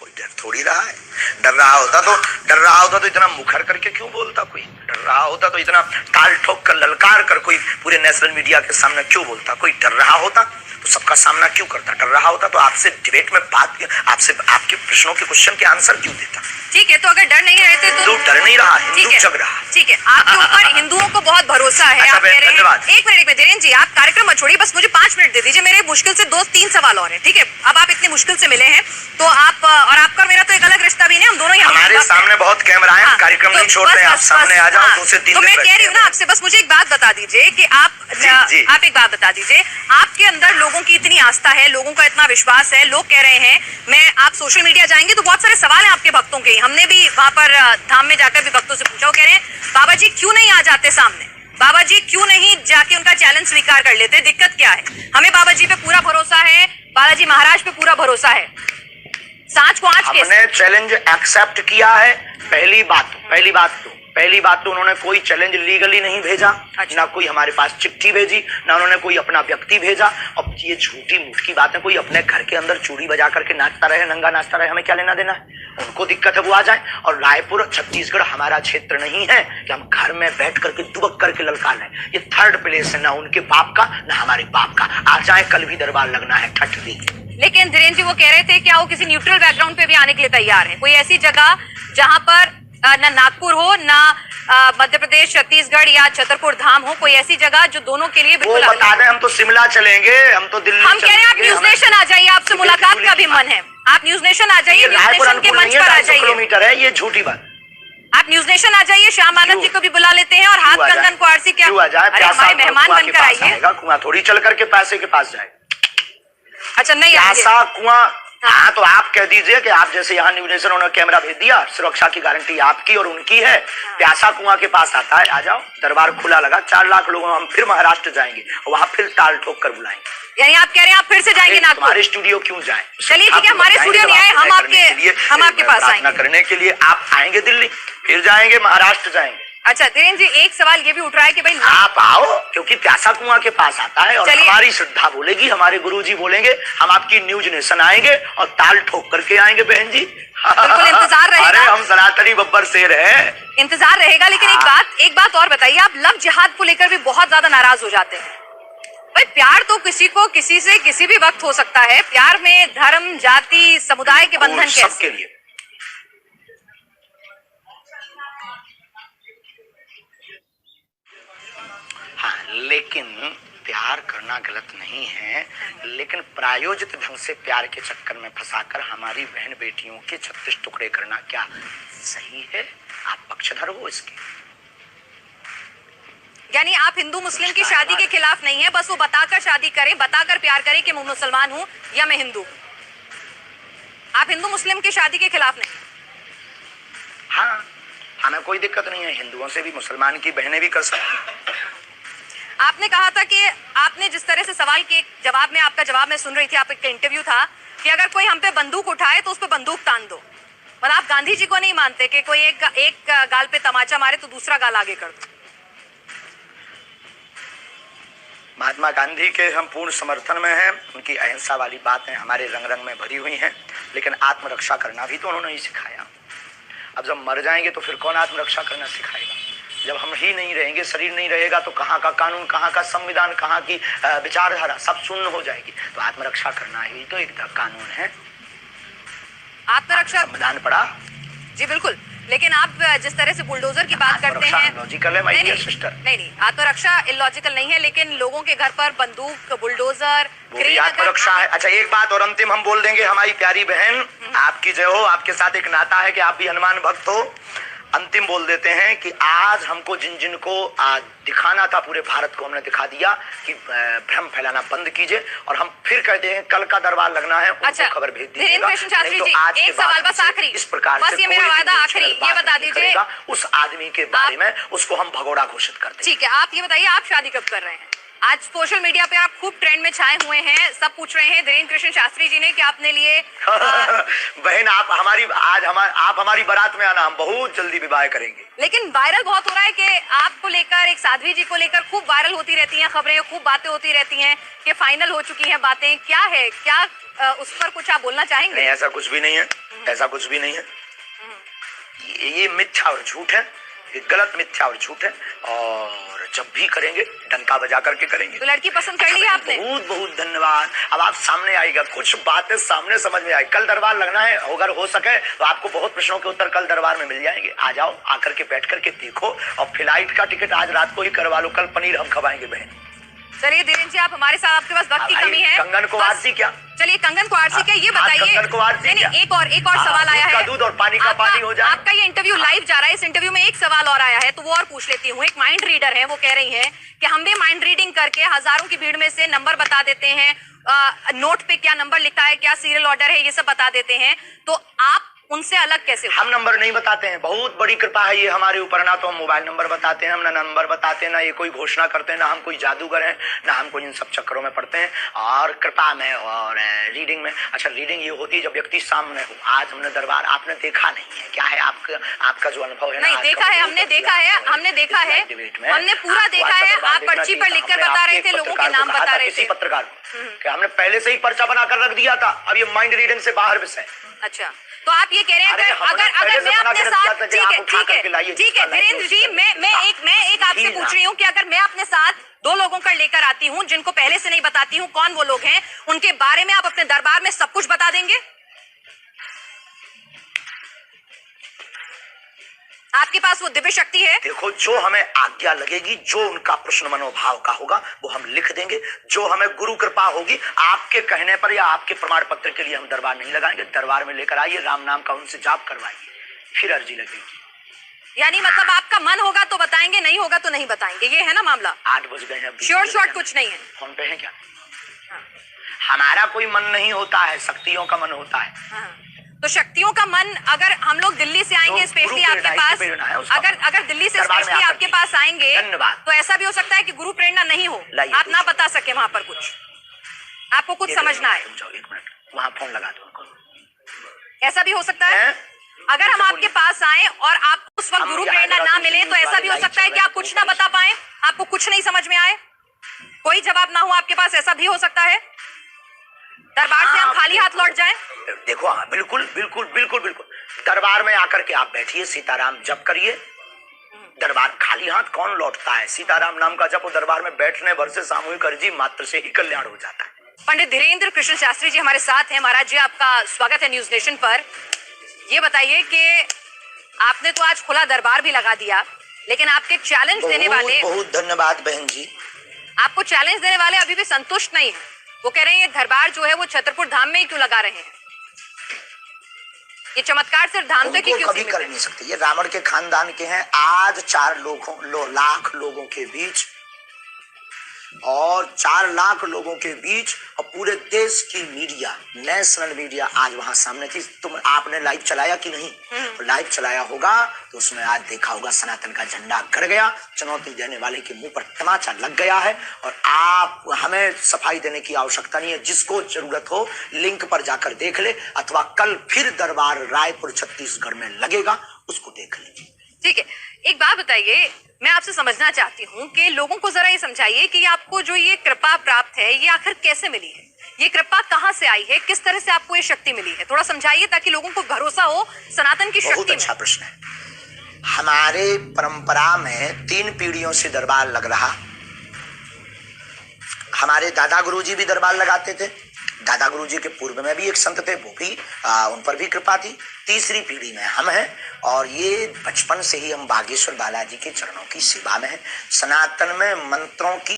कोई डर थोड़ी रहा है। डर रहा होता तो इतना मुखर करके क्यों बोलता? कोई डर रहा होता तो इतना ताल ठोक कर ललकार कर कोई पूरे नेशनल मीडिया के सामने क्यों बोलता? कोई डर रहा होता तो सबका सामना क्यों करता? डर रहा होता तो आपसे डिबेट में आपसे आपके प्रश्नों के क्वेश्चन के आंसर क्यों देता? ठीक है, तो अगर डर नहीं रहते तो डर नहीं रहा, हिंदू जग रहा। ठीक है, आपके ऊपर हिंदुओं को बहुत भरोसा है। अच्छा, आप कह रहे हैं धन्यवाद। एक मिनट में धीरेन्द्र जी, आप कार्यक्रम मत छोड़िए, बस मुझे 5 मिनट दे दीजिए। मेरे मुश्किल से 2-3 सवाल और हैं। ठीक है, अब आप इतनी मुश्किल से मिले हैं तो आप और आपका मेरा तो एक अलग रिश्ता भी नहीं, हम दोनों हमारे सामने बहुत कैमरा है, कार्यक्रम नहीं छोड़ते हैं, आप सामने आ जाओ। 2 से 3 तो मैं कह रही हूँ ना आपसे, बस मुझे एक बात बता दीजिए कि आप एक बात बता दीजिए, आपके अंदर लोगों की इतनी आस्था है, लोगों का इतना विश्वास है, लोग कह रहे हैं, मैं आप सोशल मीडिया जाएंगे तो बहुत सारे सवाल हैं आपके भक्तों के। हमने भी वहां पर धाम में जाकर भी भक्तों से पूछा, वो कह रहे हैं बाबा जी क्यों नहीं आ जाते सामने, बाबा जी क्यों नहीं जाके उनका चैलेंज स्वीकार कर लेते, दिक्कत क्या है? हमें बाबा जी पे पूरा भरोसा है, बालाजी महाराज पे पूरा भरोसा है। सांच को आज हमने चैलेंज एक्सेप्ट किया है। पहली बात तो उन्होंने कोई चैलेंज लीगली नहीं भेजा। अच्छा। ना कोई हमारे पास चिट्ठी भेजी, ना उन्होंने कोई अपना व्यक्ति भेजा। अब ये झूठी मूठ की बात है, कोई अपने घर के अंदर चूड़ी बजा करके नाचता रहे, नंगा नाचता रहे, हमें क्या लेना देना है? उनको दिक्कत है वो आ जाए। और रायपुर छत्तीसगढ़ हमारा क्षेत्र नहीं है कि हम घर में बैठ करके दुबक करके ललकार लें। ये 3rd प्लेस है, ना उनके बाप का ना हमारे बाप का। आ जाए, कल भी दरबार लगना है, ठट दी। लेकिन धीरेन्द्र जी वो कह रहे थे क्या वो किसी न्यूट्रल बैकग्राउंड पे भी आने के लिए तैयार है? कोई ऐसी जगह जहां पर ना नागपुर हो, ना मध्य प्रदेश, छत्तीसगढ़ या छतरपुर धाम हो, कोई ऐसी जगह जो दोनों के लिए बिल्कुल बता दें। हम तो शिमला चलेंगे, हम तो दिल्ली, हम कह रहे हैं आप न्यूज नेशन आ जाइए, आपसे मुलाकात का भी मन है। आप न्यूज नेशन आ जाइए, न्यूज नेशन के मंच पर आ जाइए। किलोमीटर है, ये झूठी बात। आप न्यूज नेशन आ जाइए, श्याम आनंद जी को भी बुला लेते हैं और हाथ कंगन को आरसी क्या हमारे मेहमान बनकर आइए। कुआं थोड़ी चल करके पैसे के पास जाए। अच्छा, नहीं ऐसा कुआं। हाँ, तो आप कह दीजिए कि आप जैसे यहाँ न्यूज नेशन उन्होंने कैमरा भेज दिया, सुरक्षा की गारंटी आपकी और उनकी है। प्यासा कुआं के पास आता है, आ जाओ, दरबार खुला लगा, 4 लाख लोगों हम फिर महाराष्ट्र जाएंगे, वहां फिर टाल ठोक कर बुलाएंगे। यानी आप कह रहे हैं आप फिर से जाएंगे नागपुर? हमारे स्टूडियो क्यों जाए? चलिए ठीक है, हमारे स्टूडियो नहीं आए, हम आपके पास आएंगे करने के लिए। आप आएंगे दिल्ली, फिर जाएंगे महाराष्ट्र जाएंगे। अच्छा धीरेन्द्र जी, एक सवाल ये भी उठ रहा है कि भाई आप आओ, क्योंकि प्यासा कुआं के पास आता है और हमारी श्रद्धा बोलेगी, हमारे गुरुजी बोलेंगे, हम आपकी न्यूज नेशन आएंगे और ताल ठोक करके आएंगे बहन जी। बिल्कुल इंतजार रहेगा। अरे हम सनातनी बब्बर शेर है, इंतजार रहेगा। लेकिन एक बात और बताइए, आप लव जिहाद को लेकर भी बहुत ज्यादा नाराज हो जाते हैं। भाई प्यार तो किसी को किसी से किसी भी वक्त हो सकता है, प्यार में धर्म, जाति, समुदाय के बंधन कैसे? सबके लिए। हाँ, लेकिन प्यार करना गलत नहीं है, लेकिन प्रायोजित ढंग से प्यार के चक्कर में फंसाकर हमारी बहन बेटियों के 36 टुकड़े करना क्या सही है? आप पक्षधर हो इसके। यानी आप हिंदू मुस्लिम की शादी के खिलाफ नहीं है, बस वो बताकर शादी करें, बताकर प्यार करें कि मैं मुसलमान हूं या मैं हिंदू। आप हिंदू मुस्लिम की शादी के खिलाफ नहीं? हाँ, हमें कोई दिक्कत नहीं है, हिंदुओं से भी मुसलमान की बहनें भी कर सकती। आपने कहा था कि आपने जिस तरह से सवाल के जवाब में, आपका जवाब मैं सुन रही थी, आपका इंटरव्यू था कि अगर कोई हम पे बंदूक उठाए तो उस पे बंदूक तान दो। मतलब आप गांधी जी को नहीं मानते कि कोई एक गाल पे तमाचा मारे तो दूसरा गाल आगे कर दो? महात्मा गांधी के हम पूर्ण समर्थन में हैं, उनकी अहिंसा वाली बातें हमारे रंग रंग में भरी हुई हैं, लेकिन आत्मरक्षा करना भी तो उन्होंने ही सिखाया। अब जब मर जाएंगे तो फिर कौन आत्मरक्षा करना सिखाएगा? जब हम ही नहीं रहेंगे, शरीर नहीं रहेगा, तो कहाँ का कानून, कहाँ का संविधान, कहाँ की विचारधारा सब शून्य हो जाएगी। तो आत्मरक्षा करना ही तो एक कानून है। आत्मरक्षा संविधान पढ़ा? जी बिल्कुल, लेकिन आप जिस तरह से बुलडोजर की बात करते हैं, लॉजिकल है माय डियर सिस्टर। नहीं, आत्मरक्षा इलॉजिकल नहीं है, लेकिन लोगों के घर पर बंदूक, बुलडोजर, आत्मरक्षा है। अच्छा, एक बात और अंतिम हम बोल देंगे, हमारी प्यारी बहन आपकी जय हो, आपके साथ एक नाता है कि आप भी हनुमान भक्त हो। अंतिम बोल देते हैं कि आज हमको जिन जिन को दिखाना था पूरे भारत को, हमने दिखा दिया कि भ्रम फैलाना बंद कीजिए, और हम फिर कहते हैं कल का दरबार लगना है, उनको खबर भेज दीजिएगा। नहीं तो आज एक सवाल बस आखिरी, इस प्रकार बस ये मेरा वादा आखिरी, ये बता दीजिए उस आदमी के बारे में, उसको हम भगोड़ा घोषित करते हैं। ठीक है, आप ये बताइए आप शादी कब कर रहे हैं? आज सोशल मीडिया पे आप खूब ट्रेंड में छाए हुए हैं, सब पूछ रहे हैं धीरेन्द्र कृष्ण शास्त्री जी ने कि आपने लिए बहन आप हमारी बारात में आना, हम बहुत जल्दी विवाह करेंगे। लेकिन वायरल बहुत हो रहा है कि आपको लेकर, एक साध्वी जी को लेकर खूब वायरल होती रहती हैं खबरें, खूब बातें होती रहती हैं कि फाइनल हो चुकी हैं बातें। क्या है, क्या उस पर कुछ आप बोलना चाहेंगे? नहीं, ऐसा कुछ भी नहीं है। ऐसा कुछ भी नहीं है। ये मिथ्या और झूठ है, ये गलत मिथ्या और झूठ है, और जब भी करेंगे डंका बजा करके करेंगे। तो लड़की पसंद कर ली आपने? बहुत बहुत धन्यवाद। अब आप सामने आएगा, कुछ बातें सामने समझ में आई। कल दरबार लगना है, अगर हो सके तो आपको बहुत प्रश्नों के उत्तर कल दरबार में मिल जाएंगे। आ जाओ, आकर के बैठ करके देखो, और फ्लाइट का टिकट आज रात को ही करवा लो, कल पनीर हम खवाएंगे बहन। चलिए धीरेन्द्र जी, आप हमारे साथ, आपके पास वक्त की कमी है। कंगन को आरती क्या? चलिए कंगन को आरती क्या, ये बताइए। नहीं, एक और सवाल आया है। दूध और पानी का पानी हो जाए। आपका ये इंटरव्यू लाइव जा रहा है, इस इंटरव्यू में एक सवाल और आया है, तो वो और पूछ लेती हूँ। एक माइंड रीडर है, वो कह रही है कि हम भी माइंड रीडिंग करके हजारों की भीड़ में से नंबर बता देते हैं, नोट पे क्या नंबर लिखा है, क्या सीरियल ऑर्डर है, ये सब बता देते हैं, तो आप उनसे अलग कैसे हो? हम नंबर नहीं बताते हैं, बहुत बड़ी कृपा है ये हमारे ऊपर। ना तो हम मोबाइल नंबर बताते हैं, हम ना नंबर बताते हैं, ना ये कोई घोषणा करते हैं, ना हम कोई जादूगर हैं, ना हम कोई इन सब चक्करों में पड़ते हैं। और कृपा में और रीडिंग में, अच्छा रीडिंग ये होती है जब व्यक्ति सामने हो। आज हमने दरबार आपने देखा नहीं है, क्या है आपका जो अनुभव है? नहीं देखा है, हमने देखा है, हमने पूरा देखा है। आप पर्ची पर लिखकर बता रहे थे, लोगों के नाम बता रहे थे। किसी पत्रकार को हमने पहले से ही पर्चा बनाकर रख दिया था, अब ये माइंड रीडिंग से बाहर विषय। अच्छा, तो आप ये कह रहे हैं अगर मैं अपने साथ, ठीक है धीरेन्द्र जी, मैं एक आपसे पूछ रही हूँ कि अगर मैं अपने साथ 2 लोगों का लेकर आती हूँ जिनको पहले से नहीं बताती हूँ कौन वो लोग हैं, उनके बारे में आप अपने दरबार में सब कुछ बता देंगे? आपके पास वो दिव्य शक्ति है? देखो, जो हमें आज्ञा लगेगी, जो उनका प्रश्न मनोभाव का होगा वो हम लिख देंगे। जो हमें गुरु कृपा होगी, आपके कहने पर या आपके प्रमाण पत्र के लिए हम दरबार नहीं लगाएंगे। दरबार में लेकर आइए, राम नाम का उनसे जाप करवाइए, फिर अर्जी लगेगी। यानी मतलब आपका मन होगा तो बताएंगे, नहीं होगा तो नहीं बताएंगे, ये है ना मामला? 8 बज गए हैं, श्योर शॉर्ट कुछ नहीं है। फोन पे है क्या? हमारा कोई मन नहीं होता है, शक्तियों का मन होता है। तो शक्तियों का मन, अगर हम लोग दिल्ली से आएंगे स्पेशली आपके पास, अगर दिल्ली से स्पेशली आपके पास आएंगे, तो ऐसा भी हो सकता है कि गुरु प्रेरणा नहीं हो, आप ना बता सके वहां पर कुछ, आपको कुछ समझना है। 1 मिनट, वहां फोन लगा दो उनको। ऐसा भी हो सकता है अगर हम आपके पास आए और आप उस वक्त गुरु प्रेरणा ना मिले, तो ऐसा भी हो सकता है कि आप कुछ ना बता पाए, आपको कुछ नहीं समझ में आए, कोई जवाब ना हो आपके पास, ऐसा भी हो सकता है। दरबार से हम खाली हाथ लौट जाएं? देखो, हाँ बिल्कुल बिल्कुल बिल्कुल बिल्कुल। दरबार में आकर के आप बैठिए, सीताराम जप करिए। दरबार खाली हाथ कौन लौटता है? सीताराम नाम का जप दरबार में बैठने भर से सामूहिक अर्जी मात्र से ही कल्याण हो जाता है। पंडित धीरेन्द्र कृष्ण शास्त्री जी हमारे साथ हैं। महाराज जी, आपका स्वागत है न्यूज नेशन पर। ये बताइए कि आपने तो आज खुला दरबार भी लगा दिया, लेकिन आपके चैलेंज देने वाले, बहुत धन्यवाद बहन जी, आपको चैलेंज देने वाले अभी भी संतुष्ट नहीं है। वो कह रहे हैं ये दरबार जो है वो छतरपुर धाम में ही क्यों लगा रहे हैं, ये चमत्कार सिर्फ धाम तक ही क्यों कभी कर नहीं सकते। ये रावण के खानदान के हैं। आज 4 लाख लोगों के बीच, और 4 लाख लोगों के बीच, और पूरे देश की मीडिया, नेशनल मीडिया आज वहां सामने थी। आपने लाइव चलाया कि नहीं? लाइव चलाया होगा तो उसमें आज देखा होगा सनातन का झंडा गड़ गया, चुनौती देने वाले के मुंह पर तमाचा लग गया है। और आप, हमें सफाई देने की आवश्यकता नहीं है। जिसको जरूरत हो लिंक पर जाकर देख ले, अथवा कल फिर दरबार रायपुर छत्तीसगढ़ में लगेगा, उसको देख ले। ठीक है, एक बात बताइए, मैं आपसे समझना चाहती हूँ कि लोगों को जरा ये समझाइए कि आपको जो ये कृपा प्राप्त है, ये आखिर कैसे मिली है, ये कृपा कहाँ से आई है, किस तरह से आपको ये शक्ति मिली है, थोड़ा समझाइए ताकि लोगों को भरोसा हो सनातन की शक्ति में। बहुत अच्छा प्रश्न है। हमारे परंपरा में 3 पीढ़ियों से दरबार लग रहा। हमारे दादा गुरुजी भी दरबार लगाते थे। दादा गुरुजी के पूर्व में भी एक संत थे, वो भी उन पर भी कृपा थी। तीसरी पीढ़ी में हम हैं, और ये बचपन से ही हम बागेश्वर बालाजी के चरणों की सेवा में हैं। सनातन में मंत्रों की